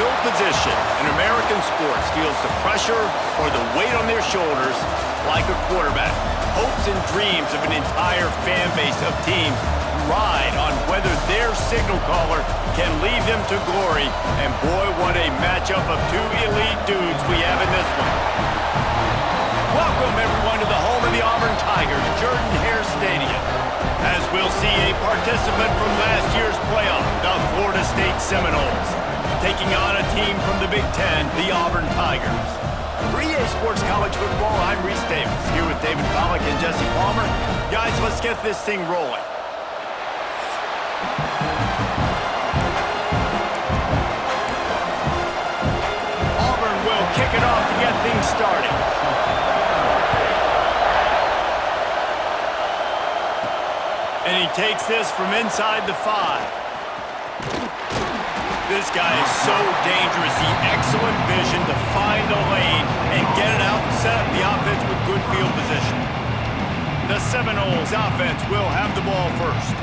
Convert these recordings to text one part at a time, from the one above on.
field position in American sports feels the pressure or the weight on their shoulders like a quarterback. Hopes and dreams of an entire fan base of teams ride on whether their signal caller can lead them to glory. And boy, what a matchup of two elite dudes we have in this one. Welcome, everyone, to the home of the Auburn Tigers, Jordan-Hare Stadium, as we'll see a participant from last year's playoff, the Florida State Seminoles, taking on a team from the Big Ten, the Auburn Tigers. For EA Sports College Football, I'm Reese Davis, here with David Pollack and Jesse Palmer. Guys, let's get this thing rolling. Auburn will kick it off to get things started. And he takes this from inside the 5. This guy is so dangerous. The excellent vision to find a lane and get it out and set up the offense with good field position. The Seminoles offense will have the ball first.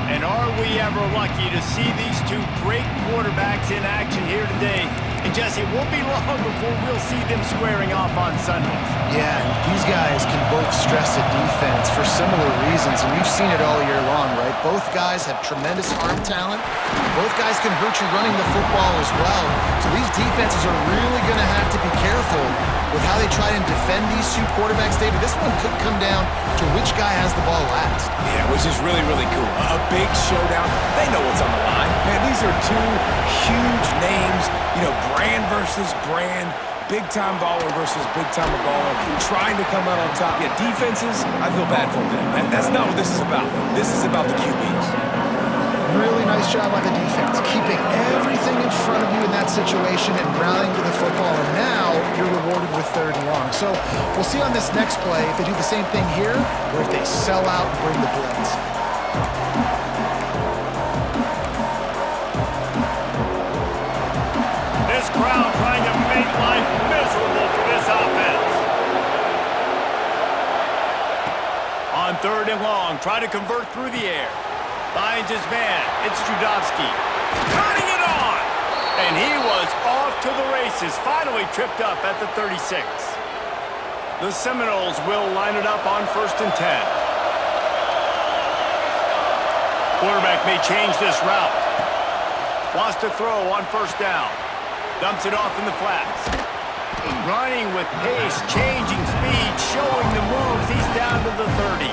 And are we ever lucky to see these two great quarterbacks in action here today? And Jesse, it won't be long before we'll see them squaring off on Sundays. Yeah, these guys can both stress a defense for similar reasons, and we've seen it all year long, right? Both guys have tremendous arm talent. Both guys can hurt you running the football as well. So these defenses are really going to have to be careful with how they try and defend these two quarterbacks. David, this one could come down to which guy has the ball last. Yeah, which is really, really cool. A big showdown. They know what's on the line. Man, these are two huge names, brand versus brand, big-time baller versus big-time baller, trying to come out on top. Yeah, defenses, I feel bad for them. That's not what this is about. This is about the QBs. Really nice job on the defense, keeping everything in front of you in that situation and rallying to the football. And now you're rewarded with 3rd and long. So we'll see on this next play if they do the same thing here or if they sell out and bring the blitz. This crowd trying to make life miserable for this offense. On 3rd and long, try to convert through the air. Finds his man. It's Judovsky. Turning it on! And he was off to the races. Finally tripped up at the 36. The Seminoles will line it up on 1st and 10. Quarterback may change this route. Wants to throw on 1st down. Dumps it off in the flats. Running with pace, changing speed, showing the moves. He's down to the 30.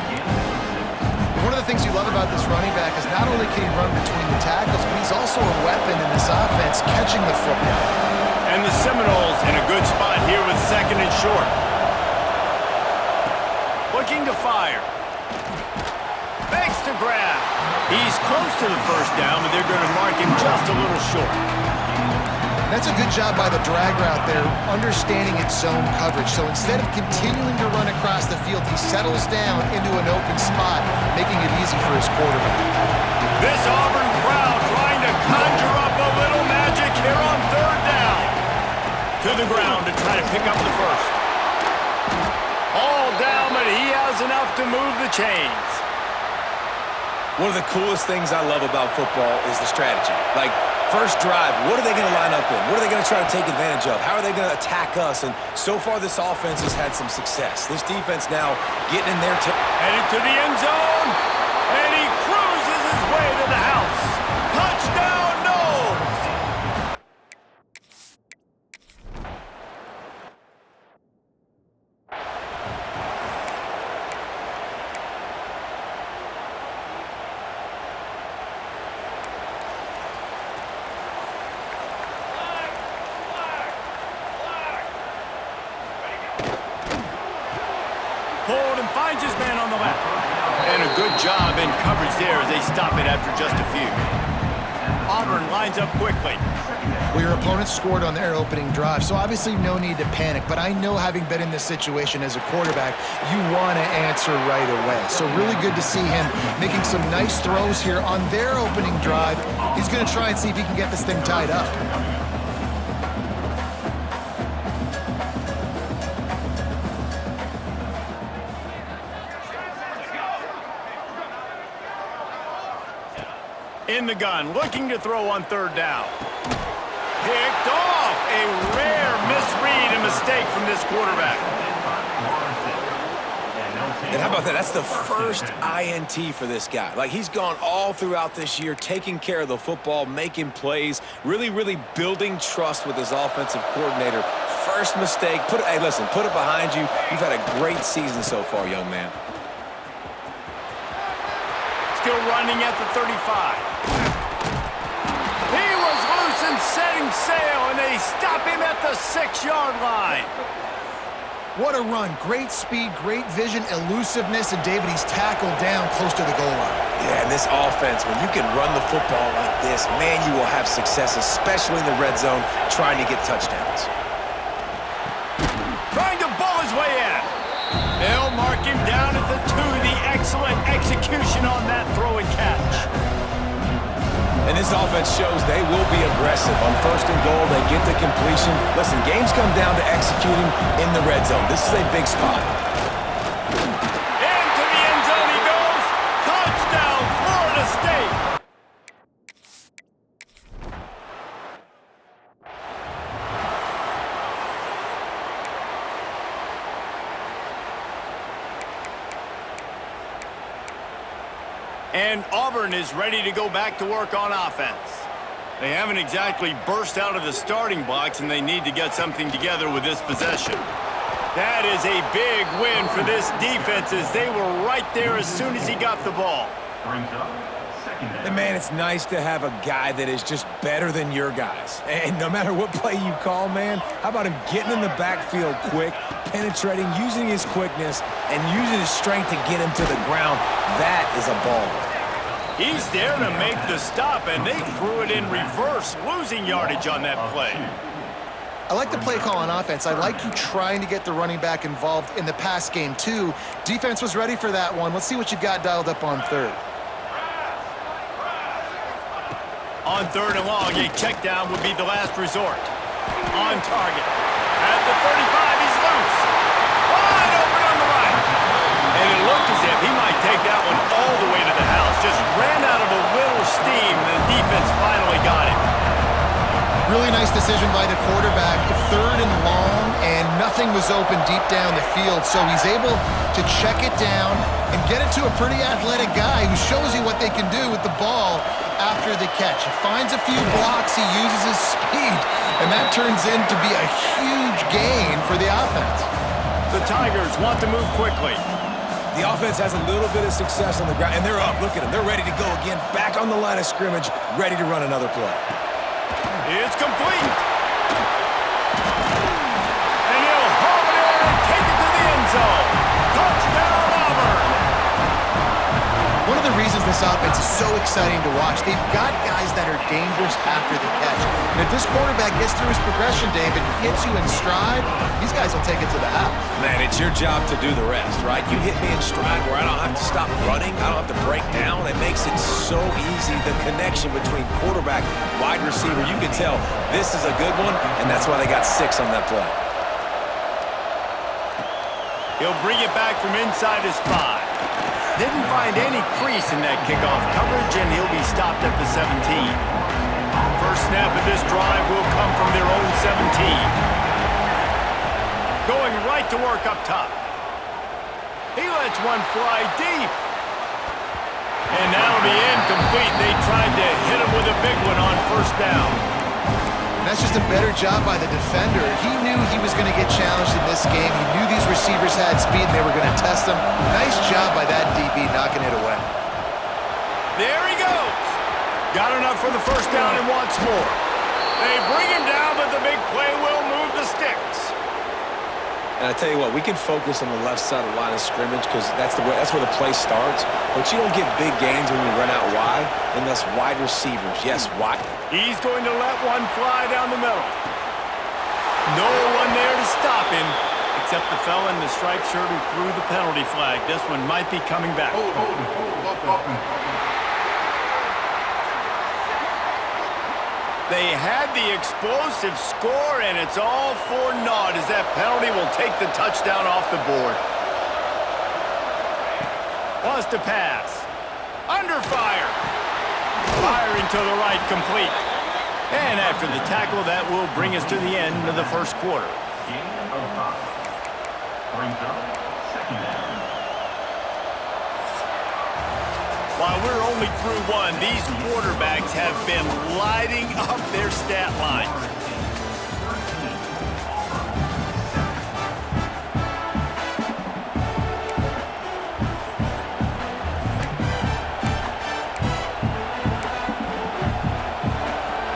One of the things you love about this running back is not only can he run between the tackles, but he's also a weapon in this offense, catching the football. And the Seminoles in a good spot here with 2nd and short. Looking to fire. Makes the grab. He's close to the 1st down, but they're going to mark him just a little short. That's a good job by the drag route there, understanding its zone coverage. So instead of continuing to run across the field, he settles down into an open spot, making it easy for his quarterback. This Auburn crowd trying to conjure up a little magic here on 3rd down. To the ground to try to pick up the 1st. All down, but he has enough to move the chains. One of the coolest things I love about football is the strategy. Like, first drive, what are they going to line up in? What are they going to try to take advantage of? How are they going to attack us? And so far, this offense has had some success. This defense now getting in there. Headed to the end zone, and he cruises his way to the house. Touchdown, Noles! Pulled and finds his man on the left. And a good job in coverage there as they stop it after just a few. Auburn lines up quickly. Well, your opponent scored on their opening drive, so obviously no need to panic. But I know, having been in this situation as a quarterback, you want to answer right away. So really good to see him making some nice throws here on their opening drive. He's going to try and see if he can get this thing tied up. In the gun, looking to throw on 3rd down. Picked off. A rare misread and mistake from this quarterback. And how about that? That's the first INT for this guy. Like, he's gone all throughout this year, taking care of the football, making plays, really, really building trust with his offensive coordinator. First mistake. Hey, listen, put it behind you. You've had a great season so far, young man. Still running at the 35. He was loose and setting sail, and they stop him at the 6-yard line. What a run. Great speed, great vision, elusiveness, and David, he's tackled down close to the goal line. Yeah, and this offense, when you can run the football like this, man, you will have success, especially in the red zone, trying to get touchdowns. Trying to ball his way in. They'll mark him down at the 2. The excellent execution on that throw and catch. And this offense shows they will be aggressive. On 1st and goal, they get the completion. Listen, games come down to executing in the red zone. This is a big spot. Into the end zone he goes. Touchdown, Florida State. And Auburn is ready to go back to work on offense. They haven't exactly burst out of the starting blocks, and they need to get something together with this possession. That is a big win for this defense, as they were right there as soon as he got the ball. And man, it's nice to have a guy that is just better than your guys. And no matter what play you call, man, how about him getting in the backfield quick, penetrating, using his quickness, and using his strength to get him to the ground. That is a baller. He's there to make the stop, and they threw it in reverse, losing yardage on that play. I like the play call on offense. I like you trying to get the running back involved in the pass game, too. Defense was ready for that one. Let's see what you've got dialed up on 3rd. On 3rd and long, a check down would be the last resort. On target. At the 35, he's loose. Wide open on the right. And it looked as if he might take that one all the way to the house. Just ran out of a little steam, and the defense finally got it. Really nice decision by the quarterback. 3rd and long, and nothing was open deep down the field, so he's able to check it down and get it to a pretty athletic guy who shows you what they can do with the ball after the catch. He finds a few blocks, he uses his speed, and that turns into be a huge gain for the offense. The Tigers want to move quickly. The offense has a little bit of success on the ground, and they're up. Look at them. They're ready to go again, back on the line of scrimmage, ready to run another play. It's complete. And he'll haul it in and take it to the end zone. Touchdown, Auburn. One of the reasons this offense is so exciting to watch, they've got guys that are dangerous after the catch. And if this quarterback gets through his progression, David, hits you in stride, these guys will take it to the house. Man, it's your job to do the rest, right? You hit me in stride where I don't have to stop running. I don't have to break down. It makes it so easy. The connection between quarterback, wide receiver, you can tell this is a good one, and that's why they got 6 on that play. He'll bring it back from inside his 5. Didn't find any crease in that kickoff coverage, and he'll be stopped at the 17. First snap of this drive will come from their own 17. Going right to work up top. He lets one fly deep. And that'll be incomplete. They tried to hit him with a big one on 1st down. And that's just a better job by the defender. He knew he was going to get challenged in this game. He knew these receivers had speed and they were going to test him. Nice job by that DB knocking it away. There he goes. Got enough for the 1st down and wants more. They bring him down, but the big play will move the sticks. And I tell you what, we can focus on the left side of the line of scrimmage because that's where the play starts. But you don't get big gains when you run out wide unless wide receivers. Yes, wide. He's going to let one fly down the middle. No one there to stop him, except the fella in the striped shirt who threw the penalty flag. This one might be coming back. They had the explosive score, and it's all for naught as that penalty will take the touchdown off the board. Wants to pass. Under fire. Firing to the right, complete. And that after the tackle, that will bring us to the end of the first quarter. While we're only through one, these quarterbacks have been lighting up their stat lines.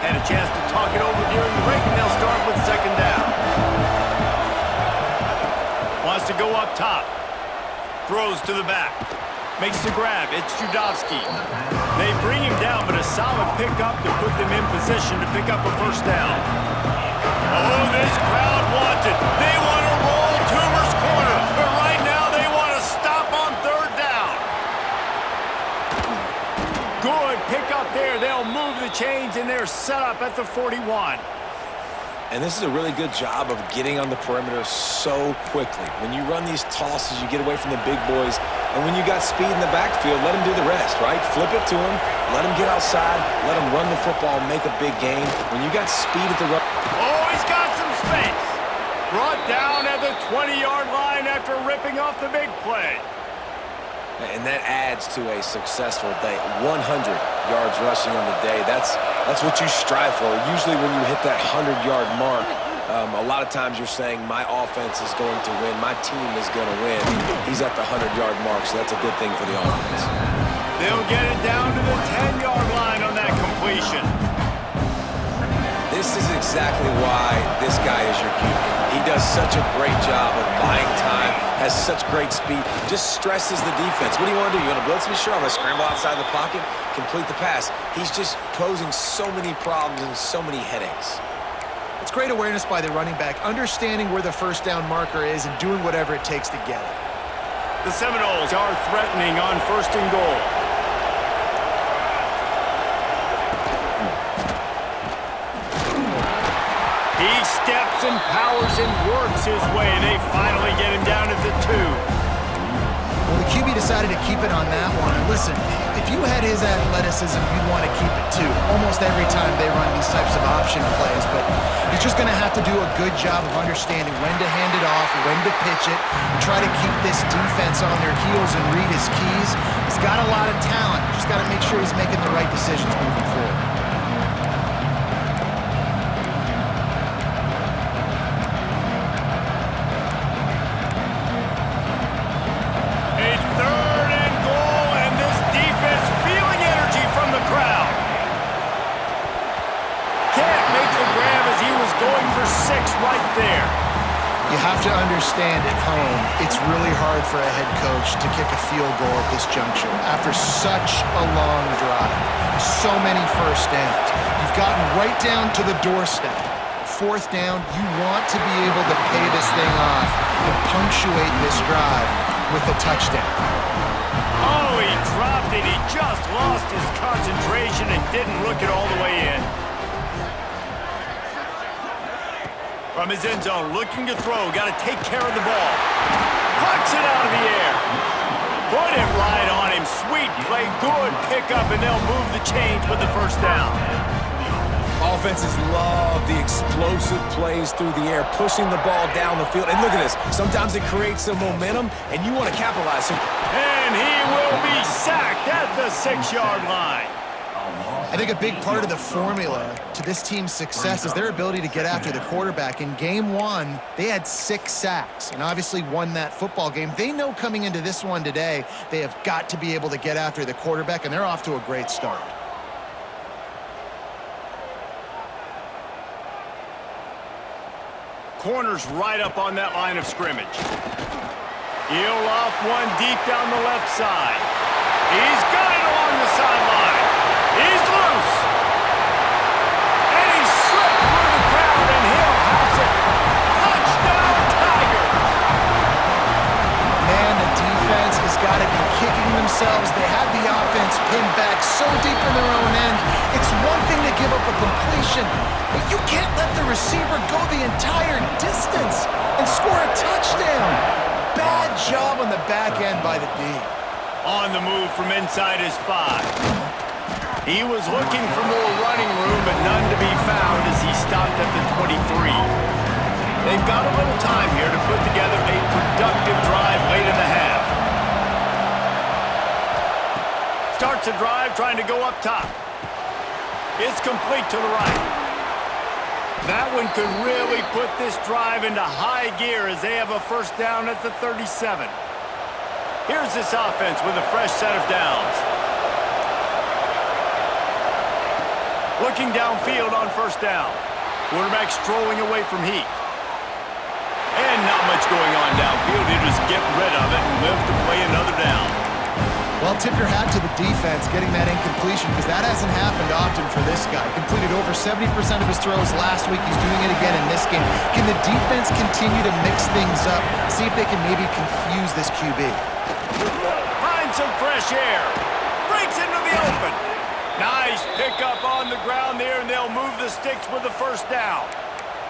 Had a chance to talk it over during the break, and they'll start with second down. Wants to go up top. Throws to the back. Makes the grab. It's Judowski. They bring him down, but a solid pickup to put them in position to pick up a first down. Oh, this crowd wants it. They want to roll Toomer's corner, but right now they want to stop on third down. Good pickup there. They'll move the chains, and they're set up at the 41. And this is a really good job of getting on the perimeter so quickly. When you run these tosses, you get away from the big boys. And when you got speed in the backfield, let him do the rest, right? Flip it to him, let him get outside, let him run the football, make a big gain. When you got speed at the run. Oh, he's got some space. Brought down at the 20-yard line after ripping off the big play. And that adds to a successful day. 100 yards rushing on the day. That's what you strive for. Usually when you hit that 100-yard mark, a lot of times you're saying my offense is going to win, my team is going to win. He's at the 100-yard mark, so that's a good thing for the offense. They'll get it down to the 10-yard line on that completion. This is exactly why this guy is your QB. He does such a great job of buying time, has such great speed, just stresses the defense. What do you want to do? You want to blitz me? Sure, I'm going to scramble outside the pocket, complete the pass. He's just posing so many problems and so many headaches. It's great awareness by the running back, understanding where the first down marker is and doing whatever it takes to get it. The Seminoles are threatening on first and goal. He steps and powers and works his way. They finally get him down at the 2. Well, the QB decided to keep it on that one. And listen, if you had his athleticism, you'd want to keep it too. Almost every time they run these types of option plays. But he's just going to have to do a good job of understanding when to hand it off, when to pitch it, and try to keep this defense on their heels and read his keys. He's got a lot of talent. Just got to make sure he's making the right decisions moving forward. Going for 6 right there. You have to understand at home, it's really hard for a head coach to kick a field goal at this juncture after such a long drive. So many first downs. You've gotten right down to the doorstep. Fourth down, you want to be able to pay this thing off and punctuate this drive with a touchdown. Oh, he dropped it. He just lost his concentration and didn't look it all the way in. From his end zone, looking to throw. Got to take care of the ball. Pucks it out of the air. Put it right on him. Sweet play. Good pickup, and they'll move the chains with the first down. Offenses love the explosive plays through the air, pushing the ball down the field. And look at this. Sometimes it creates some momentum, and you want to capitalize. And he will be sacked at the 6-yard line. I think a big part of the formula to this team's success is their ability to get after the quarterback. In game 1, they had 6 sacks and obviously won that football game. They know coming into this one today, they have got to be able to get after the quarterback, and they're off to a great start. Corner's right up on that line of scrimmage. He'll loft one deep down the left side. He's got it along the sideline. He's loose. And he slipped through the crowd, and he'll house it. Touchdown, Tigers. Man, the defense has got to be kicking themselves. They had the offense pinned back so deep in their own end. It's one thing to give up a completion, but you can't let the receiver go the entire distance and score a touchdown. Bad job on the back end by the D. On the move from inside his 5. He was looking for more running room, but none to be found as starts a drive trying to go up top. It's complete to the right. That one could really put this drive into high gear as they have a first down at the 37. Here's this offense with a fresh set of downs. Looking downfield on first down. Quarterback strolling away from heat. And not much going on downfield. He just get rid of it and live to play another down. Well, tip your hat to the defense getting that incompletion because that hasn't happened often for this guy. Completed over 70% of his throws last week. He's doing it again in this game. Can the defense continue to mix things up? See if they can maybe confuse this QB. Find some fresh air. Breaks into the open. Nice pickup on the ground there, and they'll move the sticks with the first down.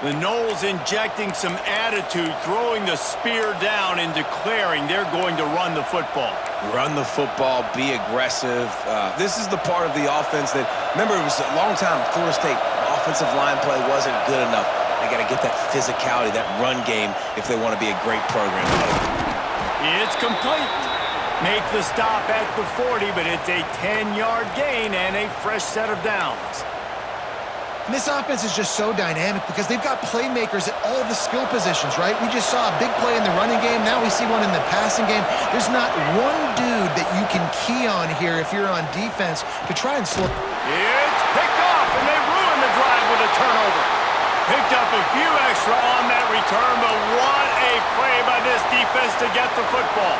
The Noles injecting some attitude, throwing the spear down and declaring they're going to run the football. Run the football, be aggressive. This is the part of the offense that, remember, it was a long time, Florida State offensive line play wasn't good enough. They got to get that physicality, that run game, if they want to be a great program. It's complete. Make the stop at the 40, but it's a 10-yard gain and a fresh set of downs. And this offense is just so dynamic because they've got playmakers at all the skill positions, right? We just saw a big play in the running game. Now we see one in the passing game. There's not one dude that you can key on here if you're on defense to try and slow. It's picked off, and they ruin the drive with a turnover. Picked up a few extra on that return, but what a play by this defense to get the football.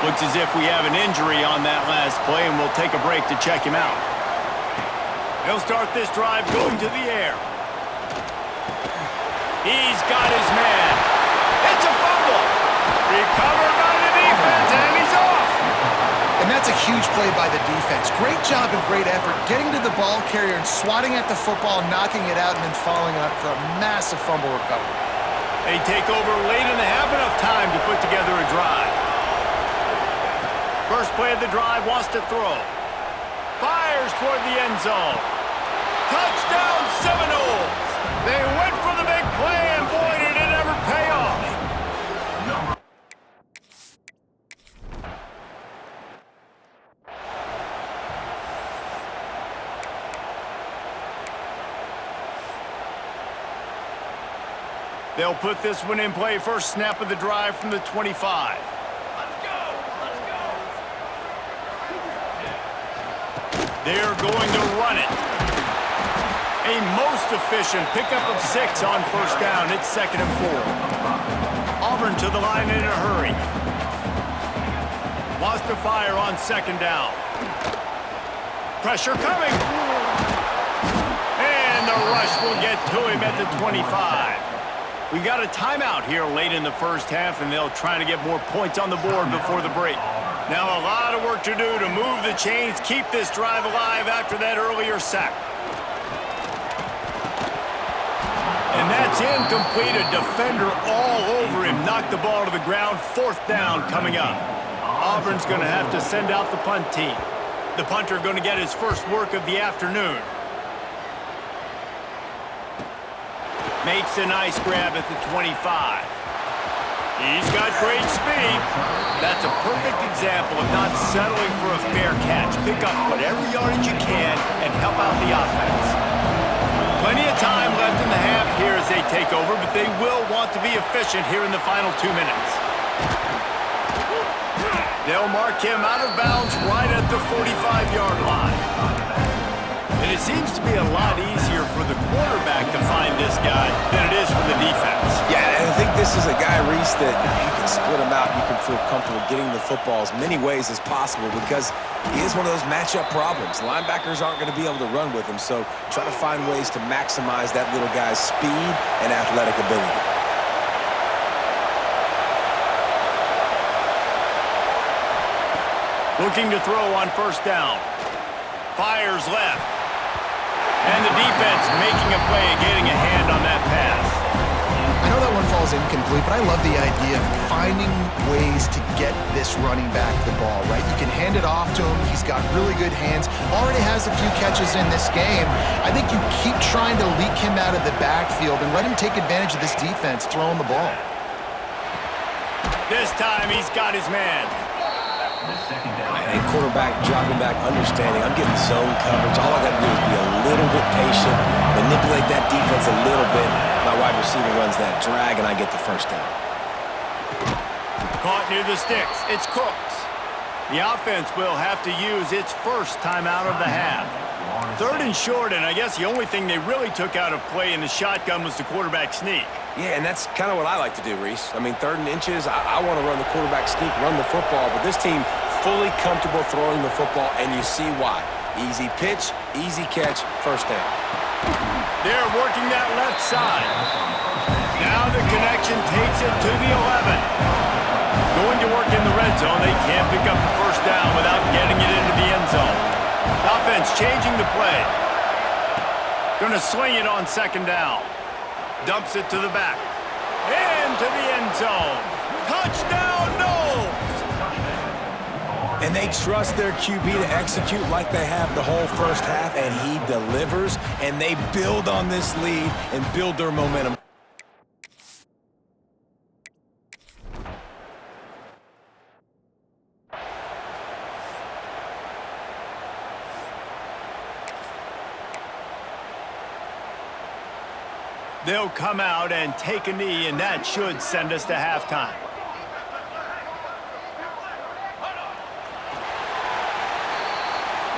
Looks as if we have an injury on that last play, and we'll take a break to check him out. He'll start this drive going to the air. He's got his man. It's a fumble. Recovered by the defense, and he's off. And that's a huge play by the defense. Great job and great effort getting to the ball carrier and swatting at the football, knocking it out, and then following up for a massive fumble recovery. They take over late in the half, enough time to put together a drive. First play of the drive, wants to throw. Fires toward the end zone. Touchdown Seminoles! They went for the big play, and boy, did it ever pay off. They'll put this one in play. First snap of the drive from the 25. They're going to run it. A most efficient pickup of 6 on first down. It's 2nd and 4. Auburn to the line in a hurry. Wants to fire on 2nd down. Pressure coming. And the rush will get to him at the 25. We got a timeout here late in the first half, and they'll try to get more points on the board before the break. Now a lot of work to do to move the chains, keep this drive alive after that earlier sack. And that's incomplete. A defender all over him. Knocked the ball to the ground. 4th down coming up. Auburn's going to have to send out the punt team. The punter going to get his first work of the afternoon. Makes a nice grab at the 25. He's got great speed. That's a perfect example of not settling for a fair catch. Pick up whatever yardage you can and help out the offense. Plenty of time left in the half here as they take over, but they will want to be efficient here in the final 2 minutes. They'll mark him out of bounds right at the 45-yard line. And it seems to be a lot easier for the quarterback to find this guy than it is for the defense. Yeah, and I think this is a guy, Reese, that you can split him out. You can feel comfortable getting the football as many ways as possible because he is one of those matchup problems. Linebackers aren't going to be able to run with him, so try to find ways to maximize that little guy's speed and athletic ability. Looking to throw on first down. Fires left. And the defense making a play, getting a hand on that pass. I know that one falls incomplete, but I love the idea of finding ways to get this running back the ball, right? You can hand it off to him. He's got really good hands. Already has a few catches in this game. I think you keep trying to leak him out of the backfield and let him take advantage of this defense throwing the ball. This time he's got his man. and quarterback dropping back, understanding I'm getting zone coverage. All I got to do is be a little bit patient, manipulate that defense a little bit. My wide receiver runs that drag, and I get the first down. Caught near the sticks. It's Cooks. The offense will have to use its first timeout of the half. 3rd and short, and I guess the only thing they really took out of play in the shotgun was the quarterback sneak. Yeah, and that's kind of what I like to do, Reese. I mean, 3rd and inches, I want to run the quarterback sneak, run the football, but this team fully comfortable throwing the football, and you see why. Easy pitch, easy catch, first down. They're working that left side. Now the connection takes it to the 11. Going to work in the red zone. They can't pick up the first down without getting it into the end zone. Offense changing the play. Going to sling it on 2nd down. Dumps it to the back. Into the end zone. Touchdown, Knowles! And they trust their QB to execute like they have the whole first half, and he delivers, and they build on this lead and build their momentum. They'll come out and take a knee, and that should send us to halftime.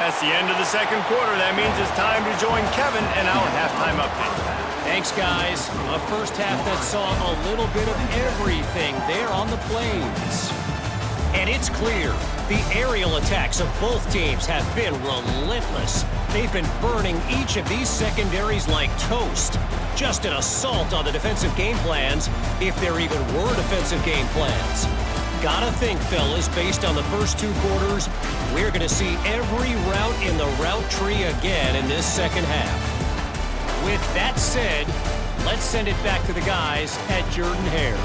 That's the end of the 2nd quarter. That means it's time to join Kevin and our halftime update. Thanks, guys. A first half that saw a little bit of everything there on the plains. And it's clear, the aerial attacks of both teams have been relentless. They've been burning each of these secondaries like toast. Just an assault on the defensive game plans, if there even were defensive game plans. Gotta think, fellas, based on the first 2 quarters, we're gonna see every route in the route tree again in this 2nd half. With that said, let's send it back to the guys at Jordan-Hare.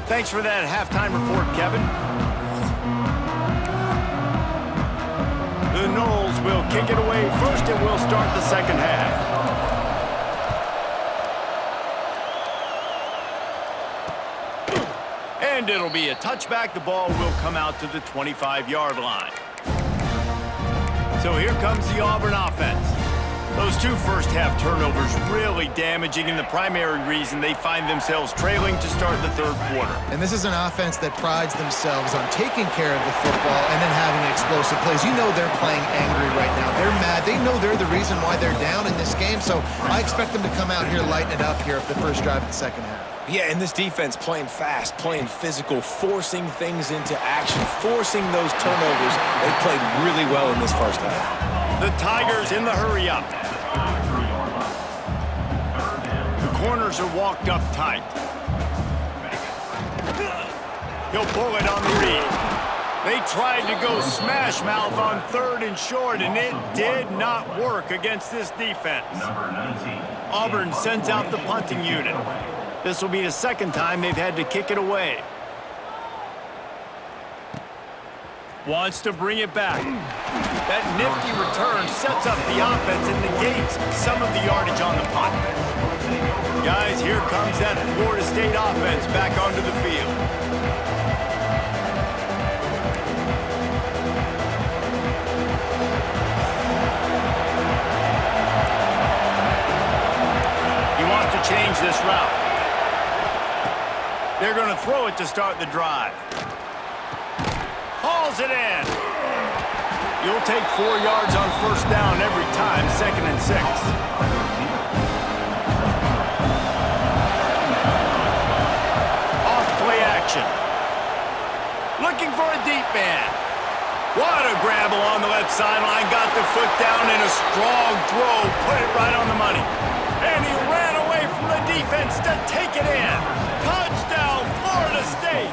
Thanks for that halftime report, Kevin. The Knowles will kick it away first, and we'll start the 2nd half. And it'll be a touchback. The ball will come out to the 25-yard line. So here comes the Auburn offense. Those 2 first-half turnovers really damaging, and the primary reason they find themselves trailing to start the 3rd quarter. And this is an offense that prides themselves on taking care of the football and then having explosive plays. You know they're playing angry right now. They're mad. They know they're the reason why they're down in this game, so I expect them to come out here, lighten it up here for the first drive of the 2nd half. Yeah, and this defense playing fast, playing physical, forcing things into action, forcing those turnovers. They played really well in this first half. The Tigers in the hurry-up. The corners are walked up tight. He'll pull it on the read. They tried to go smash mouth on 3rd and short, and it did not work against this defense. Auburn sends out the punting unit. This will be the 2nd time they've had to kick it away. Wants to bring it back. That nifty return sets up the offense and negates some of the yardage on the punt. Guys, here comes that Florida State offense back onto the field. He wants to change this route. They're going to throw it to start the drive. Hauls it in. You'll take 4 yards on 1st down every time, 2nd and 6. Off play action. Looking for a deep man. What a grab along the left sideline. Got the foot down in a strong throw. Put it right on the money. And he ran away from the defense to take it in. Touchdown, Florida State.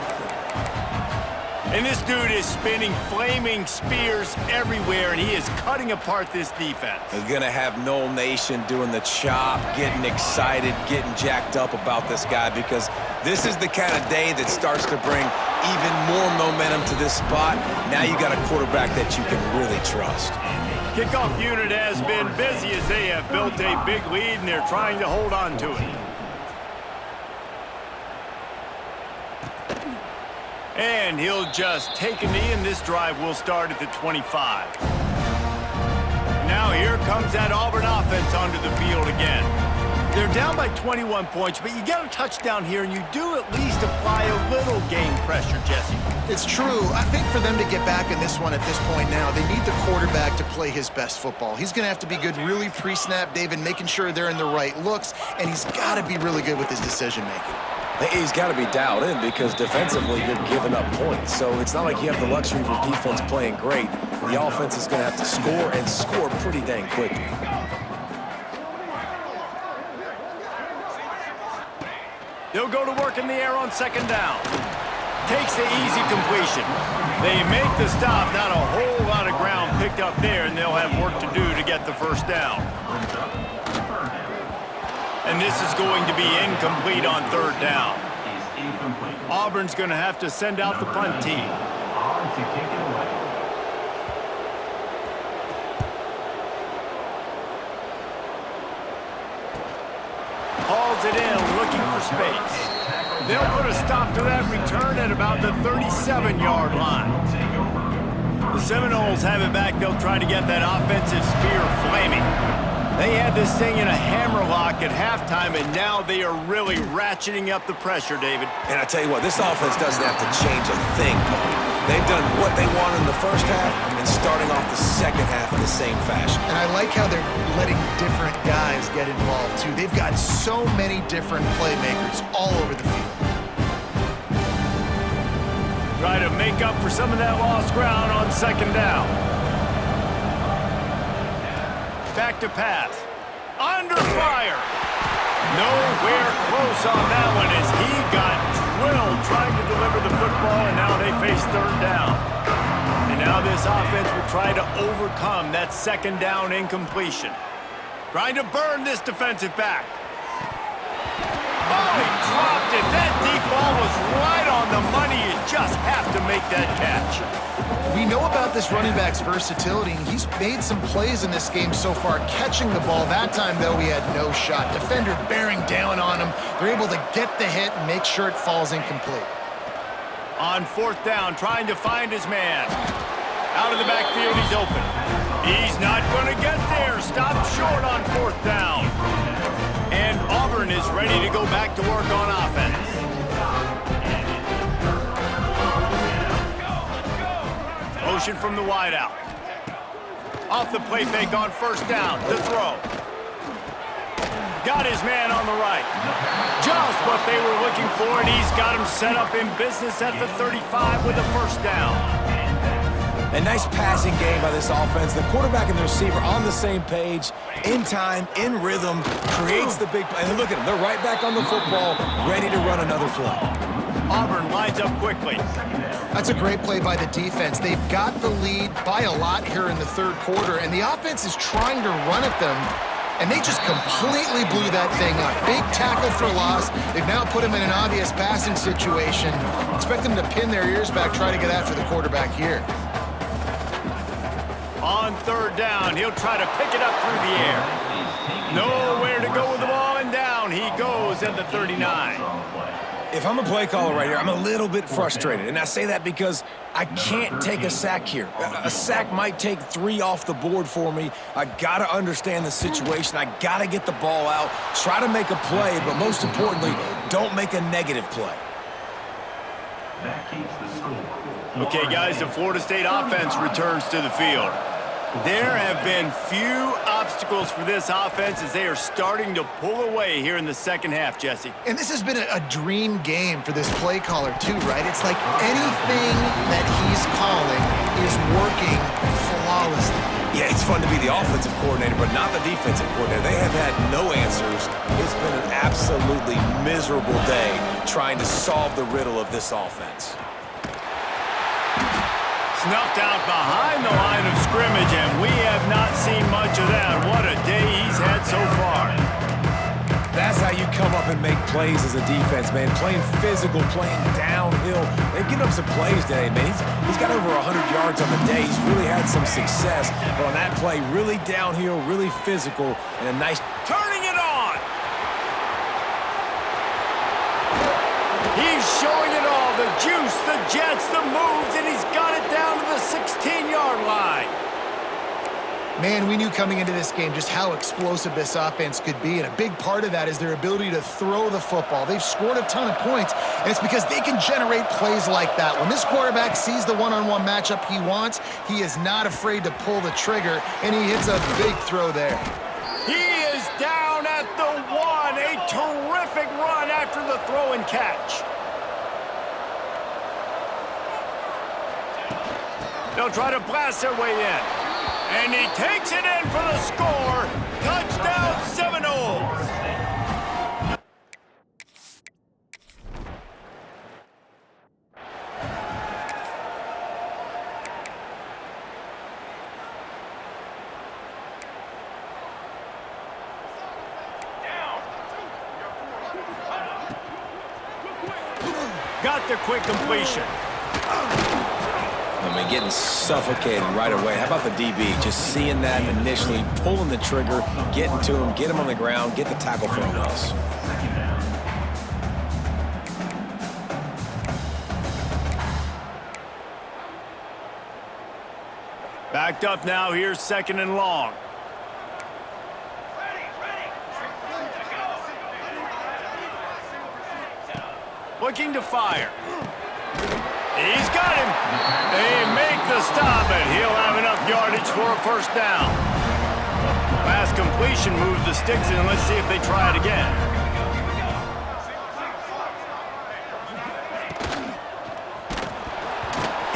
And this dude is spinning flaming spears everywhere, and he is cutting apart this defense. They're going to have Noel Nation doing the chop, getting excited, getting jacked up about this guy, because this is the kind of day that starts to bring even more momentum to this spot. Now you got a quarterback that you can really trust. Kickoff unit has been busy as they have built a big lead, and they're trying to hold on to it. And he'll just take a knee, and this drive will start at the 25. Now here comes that Auburn offense onto the field again. They're down by 21 points, but you get a touchdown here, and you do at least apply a little game pressure, Jesse. It's true. I think for them to get back in this one at this point now, they need the quarterback to play his best football. He's going to have to be good really pre-snap, David, making sure they're in the right looks, and he's got to be really good with his decision-making. He's got to be dialed in, because defensively you're giving up points. So it's not like you have the luxury of your defense playing great. The offense is going to have to score, and score pretty dang quickly. They'll go to work in the air on second down. Takes the easy completion. They make the stop. Not a whole lot of ground picked up there, and they'll have work to do to get the first down. And this is going to be incomplete on third down. Auburn's going to have to send out the punt team. Hauls it in, looking for space. They'll put a stop to that return at about the 37-yard line. The Seminoles have it back. They'll try to get that offensive spear flaming. They had this thing in a hammerlock at halftime, and now they are really ratcheting up the pressure, David. And I tell you what, this offense doesn't have to change a thing, Cody. They've done what they wanted in the first half and starting off the second half in the same fashion. And I like how they're letting different guys get involved, too. They've got so many different playmakers all over the field. Try to make up for some of that lost ground on second down. Back to pass. Under fire. Nowhere close on that one as he got drilled trying to deliver the football, and now they face third down. And now this offense will try to overcome that second down incompletion. Trying to burn this defensive back. Oh, he dropped it. That deep ball was right on the money. You just have to make that catch. We know about this running back's versatility. He's made some plays in this game so far, catching the ball. That time, though, he had no shot. Defender bearing down on him. They're able to get the hit and make sure it falls incomplete. On fourth down, trying to find his man. Out of the backfield, he's open. He's not going to get there. Stopped short on fourth down. And Auburn is ready to go back to work on offense. Motion from the wideout. Off the play fake on first down. The throw. Got his man on the right. Just what they were looking for, and he's got him set up in business at the 35 with a first down. A nice passing game by this offense. The quarterback and the receiver on the same page, in time, in rhythm, creates the big play. And look at them. They're right back on the football, ready to run another play. Auburn lines up quickly. That's a great play by the defense. They've got the lead by a lot here in the third quarter, and the offense is trying to run at them, and they just completely blew that thing up. Big tackle for loss. They've now put him in an obvious passing situation. Expect them to pin their ears back, try to get after the quarterback here. On third down, he'll try to pick it up through the air. Nowhere to go with the ball, and down he goes at the 39. If I'm a play caller right here, I'm a little bit frustrated. And I say that because I can't take a sack here. A sack might take 3 off the board for me. I got to understand the situation. I got to get the ball out, try to make a play, but most importantly, don't make a negative play. Okay, guys, the Florida State offense returns to the field. There have been few obstacles for this offense as they are starting to pull away here in the second half, Jesse. And this has been a dream game for this play caller, too, right? It's like anything that he's calling is working flawlessly. Yeah, it's fun to be the offensive coordinator, but not the defensive coordinator. They have had no answers. It's been an absolutely miserable day trying to solve the riddle of this offense. Snuffed out behind the line of scrimmage, and we have not seen much of that. What a day he's had so far. That's how you come up and make plays as a defense, man. Playing physical, playing downhill. They've given up some plays today, man. He's got over 100 yards on the day. He's really had some success. But on that play, really downhill, really physical, and a nice... Turning it on! He's showing it all. The juice, the jets, the moves, and he's got it down to the 16-yard line. Man, we knew coming into this game just how explosive this offense could be, and a big part of that is their ability to throw the football. They've scored a ton of points, and it's because they can generate plays like that. When this quarterback sees the one-on-one matchup he wants, he is not afraid to pull the trigger, and he hits a big throw there. He is down at the 1. A terrific run after the throw and catch. They'll try to blast their way in. And he takes it in for the score. Touchdown, Seminoles. Got the quick completion. I mean, getting suffocated right away. How about the DB? Just seeing that initially, pulling the trigger, getting to him, get him on the ground, get the tackle for him else. Backed up now. Here's 2nd and long. Looking to fire. He's got him. They make the stop, and he'll have enough yardage for a first down. Pass completion moves the sticks in. Let's see if they try it again.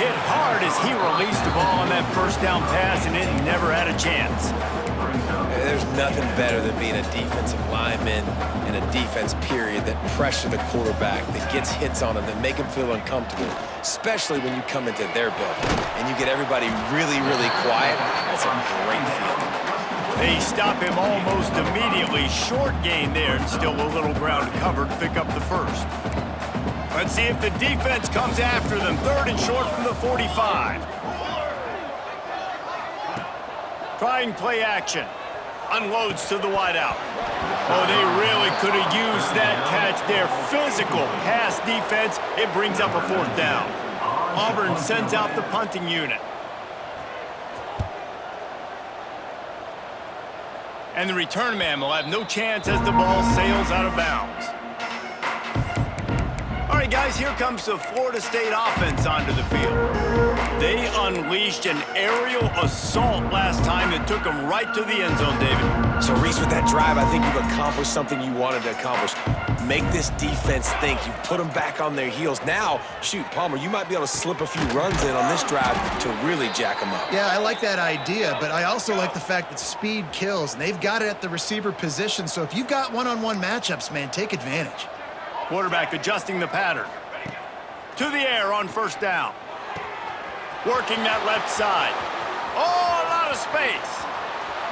Hit hard as he released the ball on that first down pass, and it never had a chance. There's nothing better than being a defensive lineman in a defense period that pressure the quarterback, that gets hits on him, that make him feel uncomfortable, especially when you come into their building and you get everybody really, really quiet. That's a great feeling. They stop him almost immediately. Short gain there, and still a little ground covered to pick up the first. Let's see if the defense comes after them. 3rd and short from the 45. Trying play action. Unloads to the wideout. Oh, they really could have used that catch there. Physical pass defense. It brings up a 4th down. Auburn sends out the punting unit. And the return man will have no chance as the ball sails out of bounds. All right, guys, here comes the Florida State offense onto the field. They unleashed an aerial assault last time that took them right to the end zone, David. So, Reese, with that drive, I think you've accomplished something you wanted to accomplish. Make this defense think. You've put them back on their heels. Now, shoot, Palmer, you might be able to slip a few runs in on this drive to really jack them up. Yeah, I like that idea, but I also like the fact that speed kills, and they've got it at the receiver position. So if you've got one-on-one matchups, man, take advantage. Quarterback adjusting the pattern. To the air on 1st down. Working that left side. Oh, a lot of space.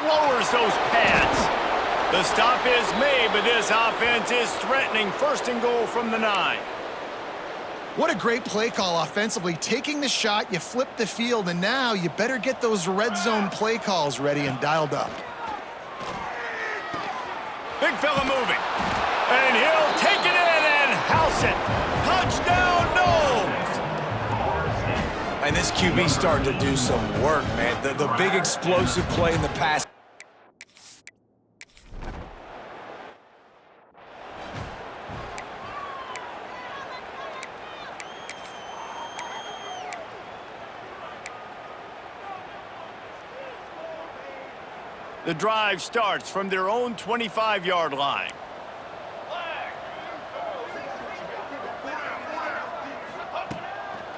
Lowers those pads. The stop is made, but this offense is threatening. 1st and goal from the 9. What a great play call offensively. Taking the shot, you flip the field, and now you better get those red zone play calls ready and dialed up. Big fella moving. And he'll take it in and house it. Touchdown, Noles. And this QB's starting to do some work, man. The big explosive play in the pass. The drive starts from their own 25-yard line.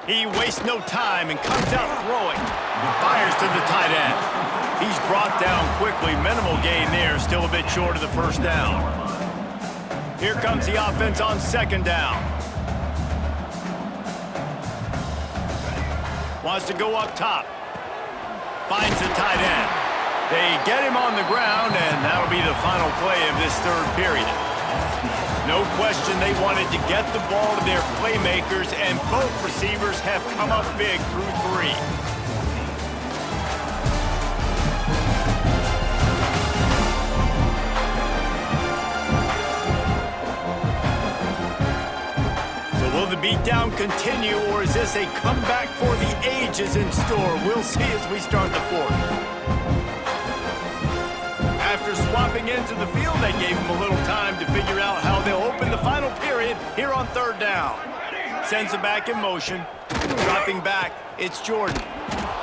He wastes no time and comes out throwing. Fires to the tight end. He's brought down quickly. Minimal gain there. Still a bit short of the 1st down. Here comes the offense on 2nd down. Wants to go up top. Finds the tight end. They get him on the ground, and that'll be the final play of this third period. No question they wanted to get the ball to their playmakers, and both receivers have come up big through 3. Will the beatdown continue, or is this a comeback for the ages in store? We'll see as we start the fourth. After swapping into the field, that gave them a little time to figure out how they'll open the final period here on third down. Sends it back in motion. Dropping back, it's Jordan.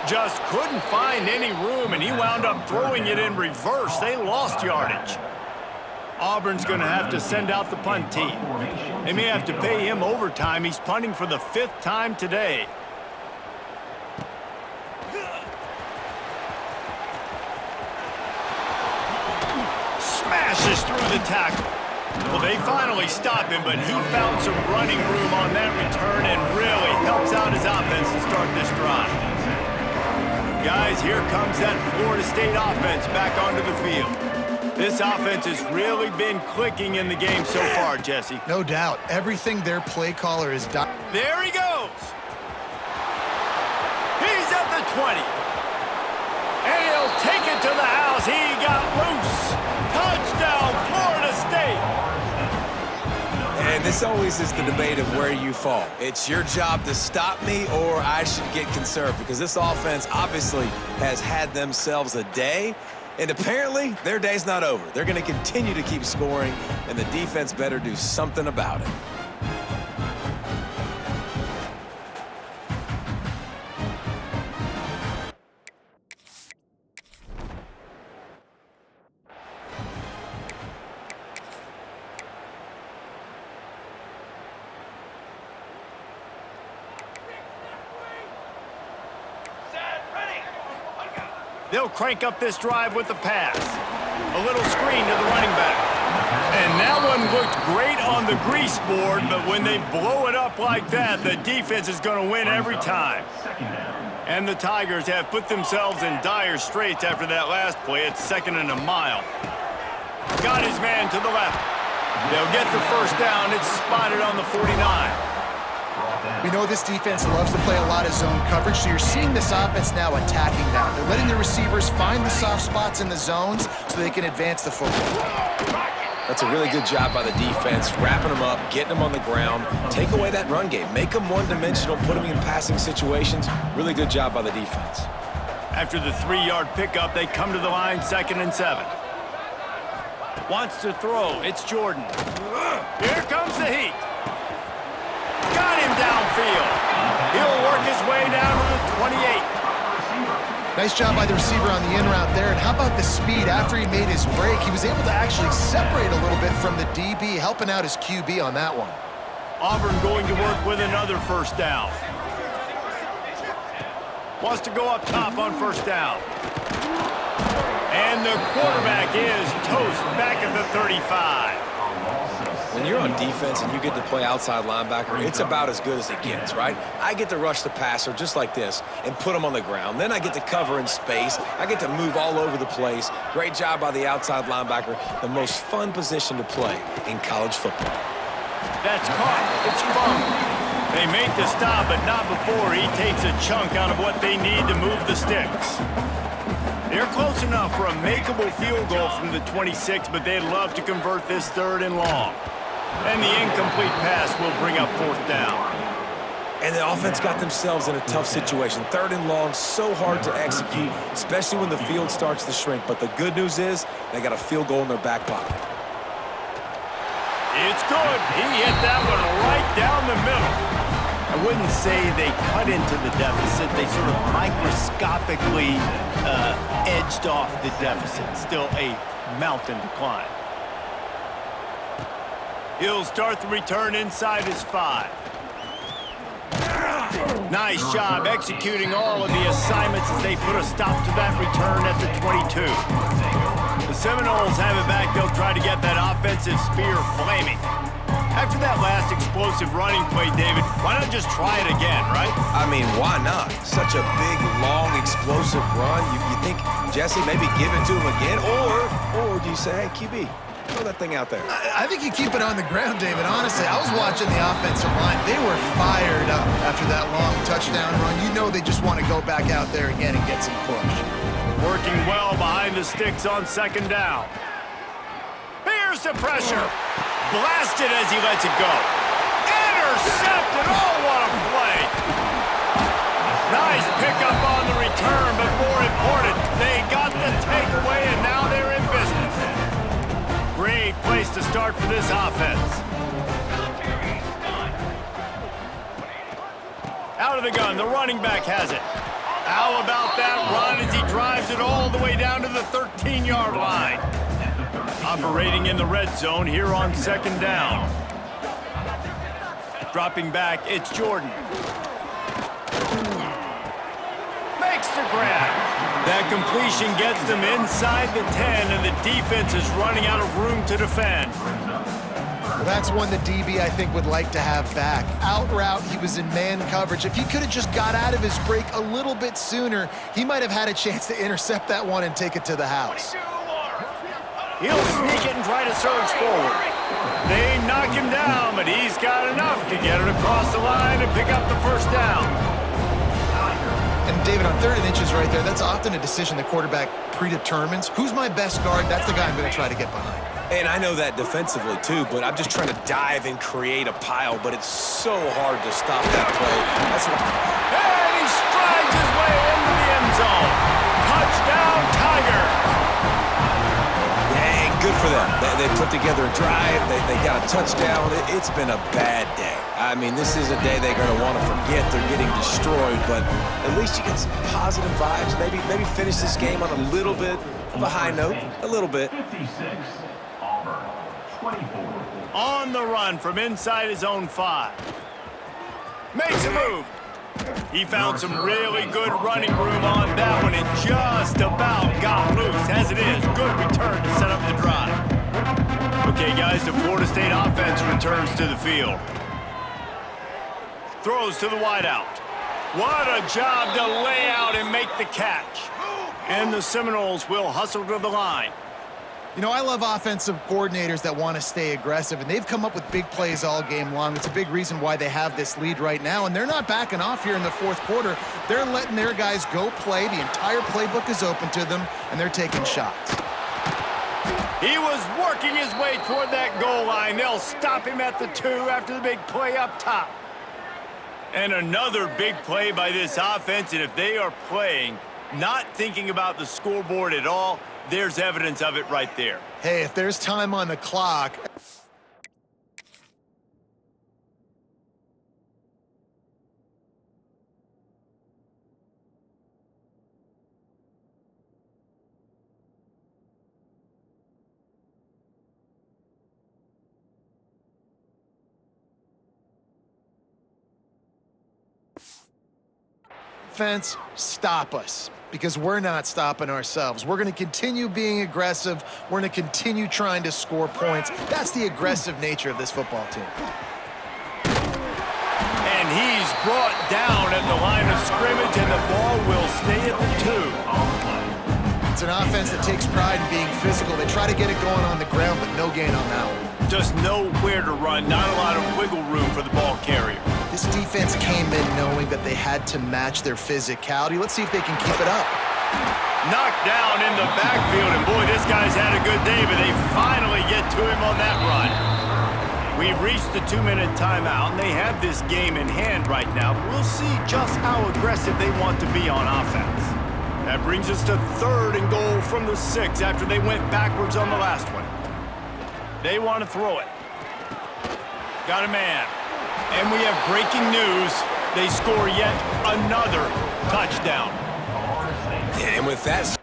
Just couldn't find any room, and he wound up throwing it in reverse. They lost yardage. Auburn's going to have to send out the punt team. They may have to pay him overtime. He's punting for the 5th time today. Smashes through the tackle. Well, they finally stop him, but he found some running room on that return and really helps out his offense to start this drive. Guys, here comes that Florida State offense back onto the field. This offense has really been clicking in the game so far, Jesse. No doubt. Everything their play caller has done. There he goes. He's at the 20. And he'll take it to the house. He got loose. Touchdown, Florida State. And this always is the debate of where you fall. It's your job to stop me, or I should get conserved, because this offense obviously has had themselves a day. And apparently, their day's not over. They're going to continue to keep scoring, and the defense better do something about it. They'll crank up this drive with the pass. A little screen to the running back. And that one looked great on the grease board, but when they blow it up like that, the defense is going to win every time. And the Tigers have put themselves in dire straits after that last play. It's 2nd and a mile. Got his man to the left. They'll get the first down. It's spotted on the 49. We know this defense loves to play a lot of zone coverage, so you're seeing this offense now attacking that. They're letting the receivers find the soft spots in the zones so they can advance the football. That's a really good job by the defense, wrapping them up, getting them on the ground, take away that run game, make them one-dimensional, put them in passing situations. Really good job by the defense. After the 3-yard pickup, they come to the line, 2nd and 7. Wants to throw. It's Jordan. Here comes the heat. Got him downfield. He'll work his way down to the 28. Nice job by the receiver on the in route there. And how about the speed after he made his break? He was able to actually separate a little bit from the DB, helping out his QB on that one. Auburn going to work with another first down. Wants to go up top on first down. And the quarterback is toast back at the 35. When you're on defense and you get to play outside linebacker, it's about as good as it gets, right? I get to rush the passer just like this and put him on the ground. Then I get to cover in space. I get to move all over the place. Great job by the outside linebacker. The most fun position to play in college football. That's caught. It's fumbled. They make the stop, but not before he takes a chunk out of what they need to move the sticks. They're close enough for a makeable field goal from the 26, but they'd love to convert this 3rd and long. And the incomplete pass will bring up 4th down. And the offense got themselves in a tough situation. 3rd and long, so hard to execute, especially when the field starts to shrink. But the good news is they got a field goal in their back pocket. It's good. He hit that one right down the middle. I wouldn't say they cut into the deficit. They sort of microscopically edged off the deficit. Still a mountain to climb. He'll start the return inside his 5. Nice job executing all of the assignments as they put a stop to that return at the 22. The Seminoles have it back. They'll try to get that offensive spear flaming. After that last explosive running play, David, why not just try it again, right? I mean, why not? Such a big, long, explosive run. You think, Jesse, maybe give it to him again? Or do you say, hey, QB, throw that thing out there? I think you keep it on the ground, David. Honestly, I was watching the offensive line. They were fired up after that long touchdown run. You know they just want to go back out there again and get some push. Working well behind the sticks on second down. Here's the pressure. Blasted as he lets it go. Intercepted. Oh, what a play. Nice pickup on the return, but more important, they got the takeaway, and now they're in business. Great place to start for this offense. Out of the gun, the running back has it. How about that run as he drives it all the way down to the 13-yard line? Operating in the red zone here on second down. Dropping back, it's Jordan. Makes the grab. That completion gets them inside the 10, and the defense is running out of room to defend. Well, that's one the DB, I think, would like to have back. Out route, he was in man coverage. If he could have just got out of his break a little bit sooner, he might have had a chance to intercept that one and take it to the house. He'll sneak it and try to surge forward. They knock him down, but he's got enough to get it across the line and pick up the first down. And David, on 3rd and inches right there, that's often a decision the quarterback predetermines. Who's my best guard? That's the guy I'm going to try to get behind. And I know that defensively, too, but I'm just trying to dive and create a pile, but it's so hard to stop that play. That's what... And he strides his way into the end zone. Touchdown, Tigers. Yeah, good for them. They put together a drive. They got a touchdown. It's been a bad day. I mean, this is a day they're going to want to forget. They're getting destroyed, but at least you get some positive vibes. Maybe finish this game on a little bit of a high note. A little bit. Auburn, 24. On the run from inside his own 5. Makes a move. He found some really good running room on that one and just about got loose. As it is, good return to set up the drive. Okay, guys, the Florida State offense returns to the field. Throws to the wideout. What a job to lay out and make the catch. And the Seminoles will hustle to the line. You know, I love offensive coordinators that want to stay aggressive, and they've come up with big plays all game long. It's a big reason why they have this lead right now, and they're not backing off here in the 4th quarter. They're letting their guys go play. The entire playbook is open to them, and they're taking shots. He was working his way toward that goal line. They'll stop him at the 2 after the big play up top. And another big play by this offense, and if they are playing, not thinking about the scoreboard at all, there's evidence of it right there. Hey, if there's time on the clock... Defense, stop us, because we're not stopping ourselves. We're going to continue being aggressive. We're going to continue trying to score points. That's the aggressive nature of this football team. And he's brought down at the line of scrimmage, and the ball will stay at the 2. It's an offense that takes pride in being physical. They try to get it going on the ground, but no gain on that one. Just nowhere to run, not a lot of wiggle room for the ball carrier. This defense came in knowing that they had to match their physicality. Let's see if they can keep it up. Knocked down in the backfield, and boy, this guy's had a good day, but they finally get to him on that run. We've reached the 2-minute timeout, and they have this game in hand right now. We'll see just how aggressive they want to be on offense. That brings us to 3rd and goal from the 6 after they went backwards on the last one. They want to throw it. Got a man. And we have breaking news. They score yet another touchdown. And with that...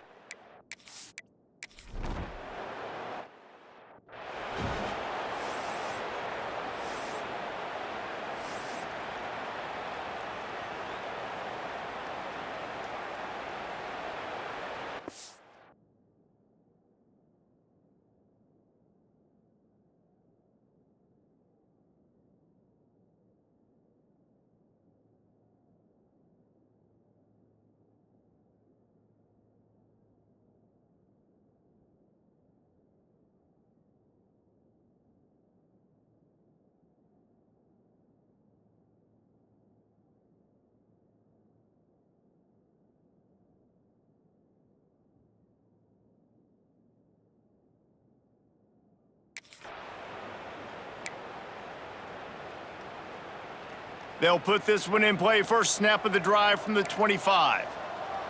They'll put this one in play first snap of the drive from the 25.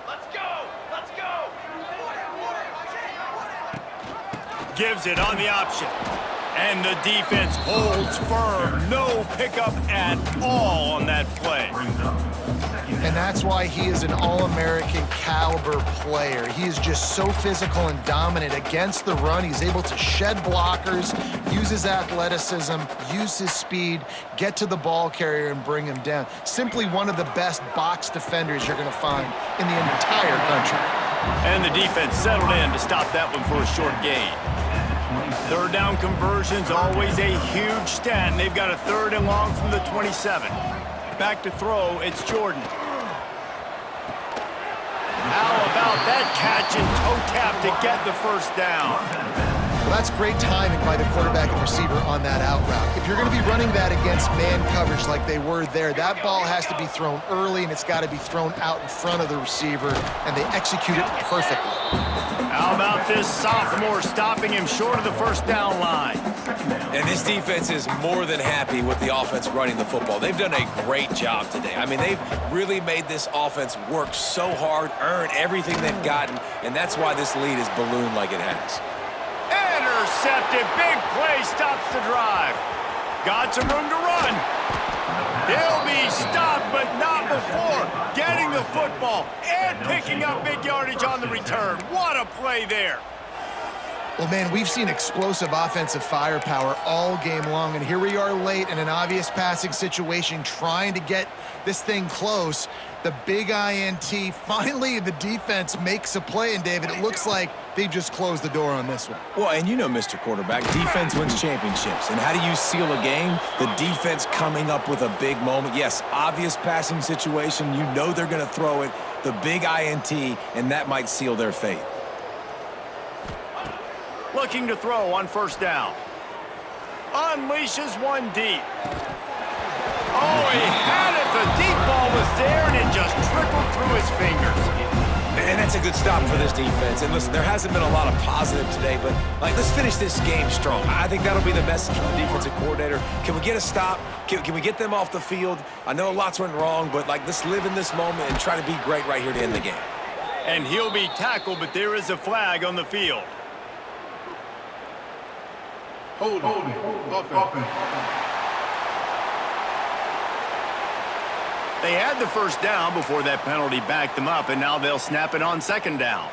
Let's go! Let's go! Gives it on the option. And the defense holds firm. No pickup at all on that play. And that's why he is an All-American caliber player. He is just so physical and dominant against the run. He's able to shed blockers, use his athleticism, use his speed, get to the ball carrier and bring him down. Simply one of the best box defenders you're going to find in the entire country. And the defense settled in to stop that one for a short gain. Third down conversion's always a huge stat, and they've got a 3rd and long from the 27. Back to throw, it's Jordan. How about that catch and toe tap to get the first down? Well, that's great timing by the quarterback and receiver on that out route. If you're going to be running that against man coverage like they were there, that ball has to be thrown early, and it's got to be thrown out in front of the receiver, and they execute it perfectly. How about this sophomore stopping him short of the first down line? And this defense is more than happy with the offense running the football. They've done a great job today. I mean, they've really made this offense work so hard, earn everything they've gotten, and that's why this lead is ballooned like it has. Intercepted. Big play stops the drive. Got some room to run. He'll be stopped, but not before getting the football and picking up big yardage on the return. What a play there. Well, man, we've seen explosive offensive firepower all game long, and here we are late in an obvious passing situation trying to get this thing close. The big INT, finally the defense makes a play, and David, it looks like they've just closed the door on this one. Well, and you know, Mr. Quarterback, defense wins championships. And how do you seal a game? The defense coming up with a big moment. Yes, obvious passing situation. You know they're going to throw it. The big INT, and that might seal their fate. Looking to throw on first down. Unleashes one deep. Oh, he had it. The deep ball was there, and it just trickled through his fingers. And that's a good stop for this defense. And listen, there hasn't been a lot of positive today, but let's finish this game strong. I think that'll be the message from the defensive coordinator. Can we get a stop? Can we get them off the field? I know lots went wrong, but let's live in this moment and try to be great right here to end the game. And he'll be tackled, but there is a flag on the field. Hold it. They had the first down before that penalty backed them up, and now they'll snap it on second down.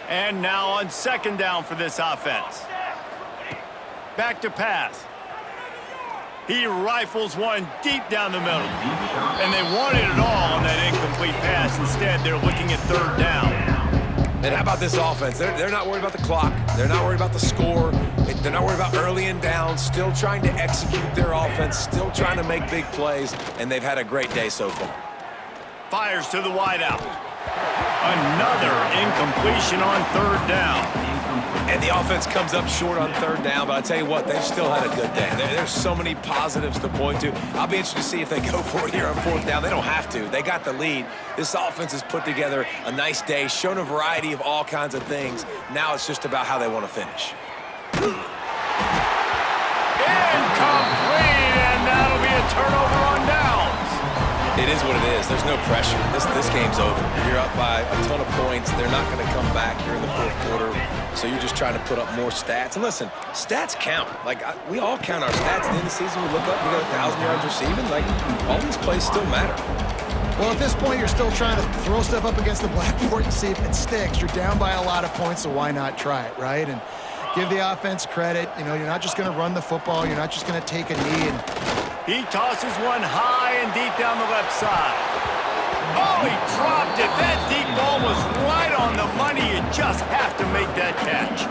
And now on second down for this offense. Back to pass. He rifles one deep down the middle. And they wanted it all on that incomplete pass. Instead, they're looking at third down. And how about this offense? They're not worried about the clock. They're not worried about the score. They're not worried about early and down. Still trying to execute their offense. Still trying to make big plays. And they've had a great day so far. Fires to the wideout. Another incompletion on third down. And the offense comes up short on third down, but I tell you what, they've still had a good day. There's so many positives to point to. I'll be interested to see if they go for it here on fourth down. They don't have to. They got the lead. This offense has put together a nice day, shown a variety of all kinds of things. Now it's just about how they want to finish. Incomplete, and that'll be a turnover on downs. It is what it is. There's no pressure. This game's over. You're up by a ton of points. They're not going to come back here in the fourth quarter. So you're just trying to put up more stats. And listen, stats count. We all count our stats. At the end of the season, we look up, we got 1,000 yards receiving. All these plays still matter. Well, at this point, you're still trying to throw stuff up against the blackboard and see if it sticks. You're down by a lot of points, so why not try it, right? And give the offense credit. You know, you're not just going to run the football. You're not just going to take a knee. And he tosses one high and deep down the left side. Oh, he dropped it. That deep ball was right on the money. You just have to make that catch.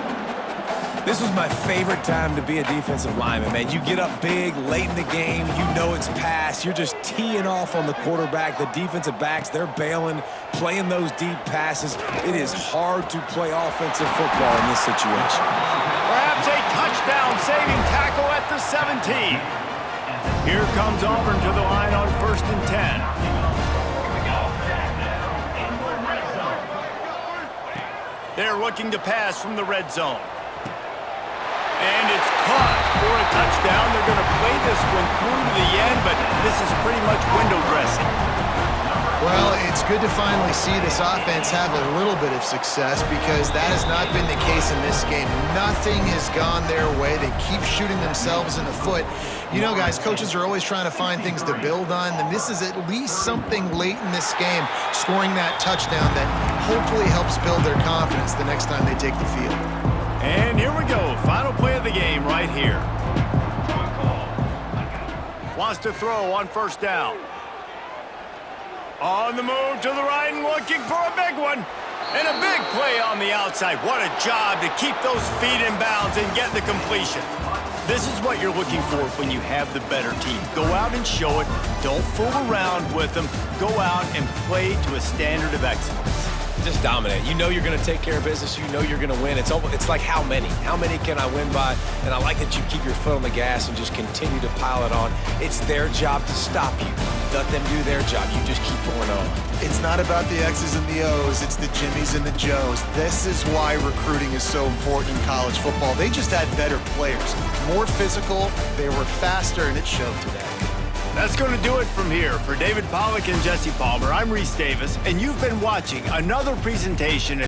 This was my favorite time to be a defensive lineman, man. You get up big, late in the game, you know it's past. You're just teeing off on the quarterback. The defensive backs, they're bailing, playing those deep passes. It is hard to play offensive football in this situation. Perhaps a touchdown-saving tackle at the 17. Here comes Auburn to the line on 1st and 10. They're looking to pass from the red zone. And it's caught for a touchdown. They're going to play this one through to the end, but this is pretty much window dressing. Well, it's good to finally see this offense have a little bit of success because that has not been the case in this game. Nothing has gone their way. They keep shooting themselves in the foot. You know, guys, coaches are always trying to find things to build on, and this is at least something late in this game, scoring that touchdown that hopefully helps build their confidence the next time they take the field. And here we go. Final play of the game right here. Wants to throw on first down. On the move to the right and looking for a big one. And a big play on the outside. What a job to keep those feet in bounds and get the completion. This is what you're looking for when you have the better team. Go out and show it. Don't fool around with them. Go out and play to a standard of excellence. Just dominate. You know you're going to take care of business. You know you're going to win. It's like how many? How many can I win by? And I like that you keep your foot on the gas and just continue to pile it on. It's their job to stop you. Let them do their job. You just keep going on. It's not about the X's and the O's. It's the Jimmies and the Joes. This is why recruiting is so important in college football. They just had better players, more physical, they were faster, and it showed today. That's going to do it from here. For David Pollack and Jesse Palmer, I'm Reese Davis, and you've been watching another presentation